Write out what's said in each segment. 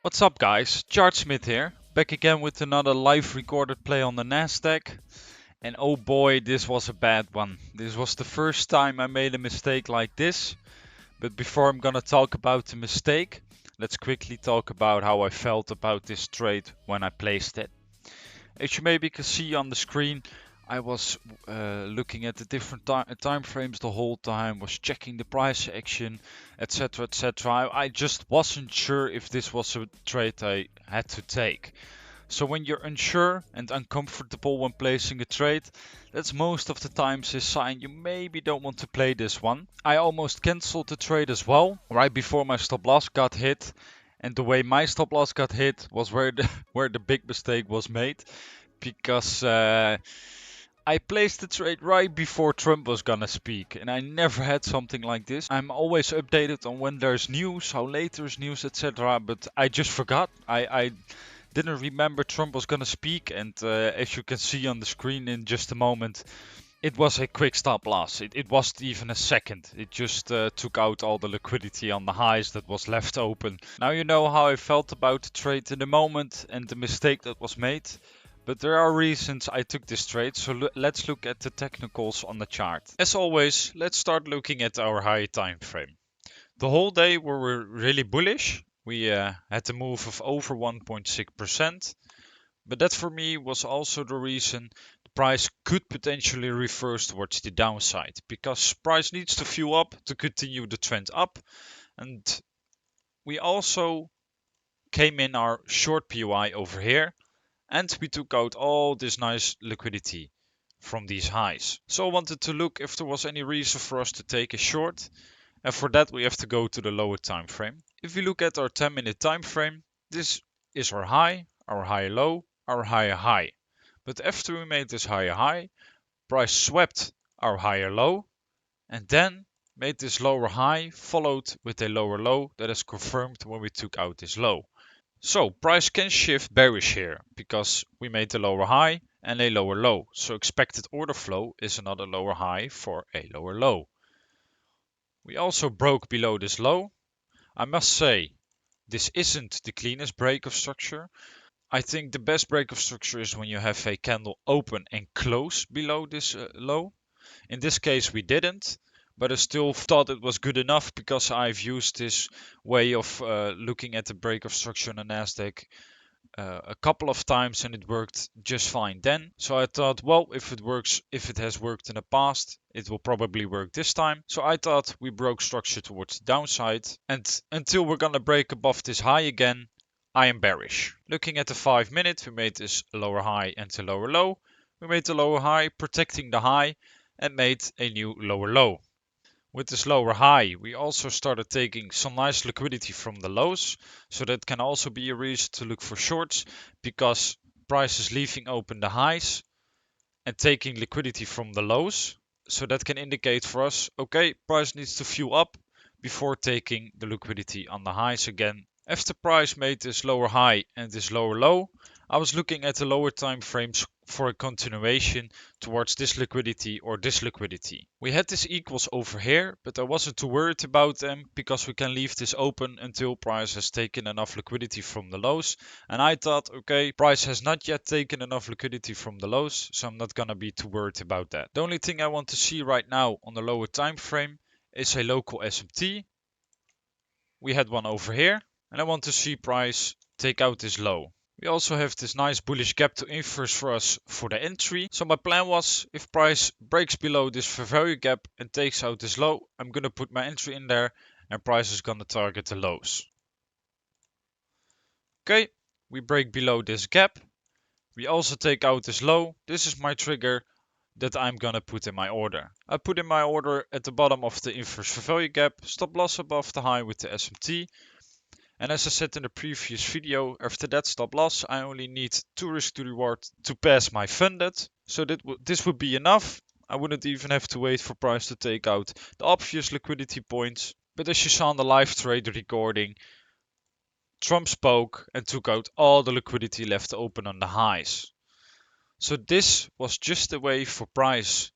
What's up guys, Smith here, back again with another live recorded play on the Nasdaq. And oh boy, this was a bad one. This was the first time I made a mistake like this. But before I'm gonna talk about the mistake, let's quickly talk about how I felt about this trade when I placed it. As you maybe can see on the screen, I was looking at the different time frames the whole time, was checking the price action, etc. etc. I just wasn't sure if this was a trade I had to take. So when you're unsure and uncomfortable when placing a trade, that's most of the times a sign you maybe don't want to play this one. I almost cancelled the trade as well, right before my stop loss got hit. And the way my stop loss got hit was where the where the big mistake was made, because I placed the trade right before Trump was gonna speak, and I never had something like this. I'm always updated on when there's news, how late there's news, etc. But I just forgot. I didn't remember Trump was gonna speak, and as you can see on the screen in just a moment, it was a quick stop loss. It wasn't even a second. It just took out all the liquidity on the highs that was left open. Now you know how I felt about the trade in the moment and the mistake that was made. But there are reasons I took this trade, so let's look at the technicals on the chart. As always, let's start looking at our high time frame. The whole day we were really bullish. We had a move of over 1.6%. But that for me was also the reason the price could potentially reverse towards the downside, because price needs to fuel up to continue the trend up. And we also came in our short POI over here, and we took out all this nice liquidity from these highs. So I wanted to look if there was any reason for us to take a short, and for that we have to go to the lower time frame. If we look at our 10-minute time frame, this is our higher low, our higher high. But after we made this higher high, price swept our higher low and then made this lower high, followed with a lower low that is confirmed when we took out this low. So price can shift bearish here because we made the lower high and a lower low. So expected order flow is another lower high for a lower low. We also broke below this low. I must say, this isn't the cleanest break of structure. I think the best break of structure is when you have a candle open and close below this low. In this case we didn't, but I still thought it was good enough because I've used this way of looking at the break of structure on the Nasdaq a couple of times and it worked just fine then. So I thought, well, if it has worked in the past, it will probably work this time. So I thought we broke structure towards the downside, and until we're gonna break above this high again, I am bearish. Looking at the 5-minute, we made this lower high and the lower low. We made the lower high, protecting the high, and made a new lower low. With this lower high, we also started taking some nice liquidity from the lows. So that can also be a reason to look for shorts, because price is leaving open the highs and taking liquidity from the lows. So that can indicate for us, okay, price needs to fuel up before taking the liquidity on the highs again. After price made this lower high and this lower low, I was looking at the lower time frames for a continuation towards this liquidity or this liquidity. We had this equals over here, but I wasn't too worried about them because we can leave this open until price has taken enough liquidity from the lows. And I thought, okay, price has not yet taken enough liquidity from the lows, so I'm not gonna be too worried about that. The only thing I want to see right now on the lower time frame is a local SMT. We had one over here, and I want to see price take out this low. We also have this nice bullish gap to inverse for us for the entry. So my plan was, if price breaks below this fair value gap and takes out this low, I'm gonna put my entry in there and price is gonna target the lows. Okay, we break below this gap. We also take out this low. This is my trigger that I'm gonna put in my order. I put in my order at the bottom of the inverse fair value gap, stop loss above the high with the SMT. And as I said in the previous video, after that stop loss, I only need 2 risk to reward to pass my funded. So this would be enough. I wouldn't even have to wait for price to take out the obvious liquidity points. But as you saw on the live trade recording, Trump spoke and took out all the liquidity left open on the highs. So this was just a way for price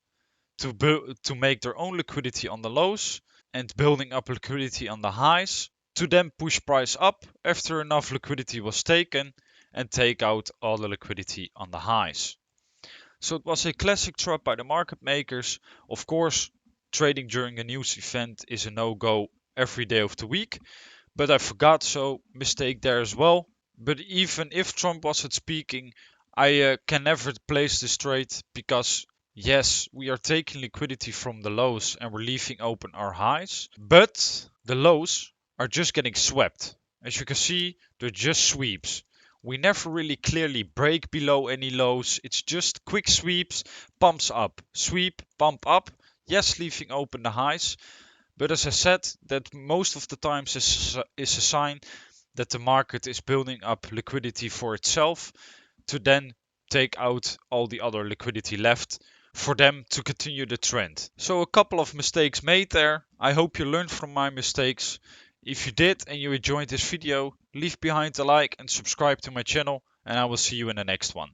to make their own liquidity on the lows and building up liquidity on the highs to then push price up after enough liquidity was taken and take out all the liquidity on the highs. So it was a classic trap by the market makers. Of course, trading during a news event is a no-go every day of the week, but I forgot, so mistake there as well. But even if Trump wasn't speaking, I can never place this trade because yes, we are taking liquidity from the lows and we're leaving open our highs, but the lows are just getting swept. As you can see, they're just sweeps. We never really clearly break below any lows. It's just quick sweeps, pumps up, sweep, pump up. Yes, leaving open the highs. But as I said, that most of the times is a sign that the market is building up liquidity for itself to then take out all the other liquidity left for them to continue the trend. So a couple of mistakes made there. I hope you learned from my mistakes. If you did and you enjoyed this video, leave behind a like and subscribe to my channel, and I will see you in the next one.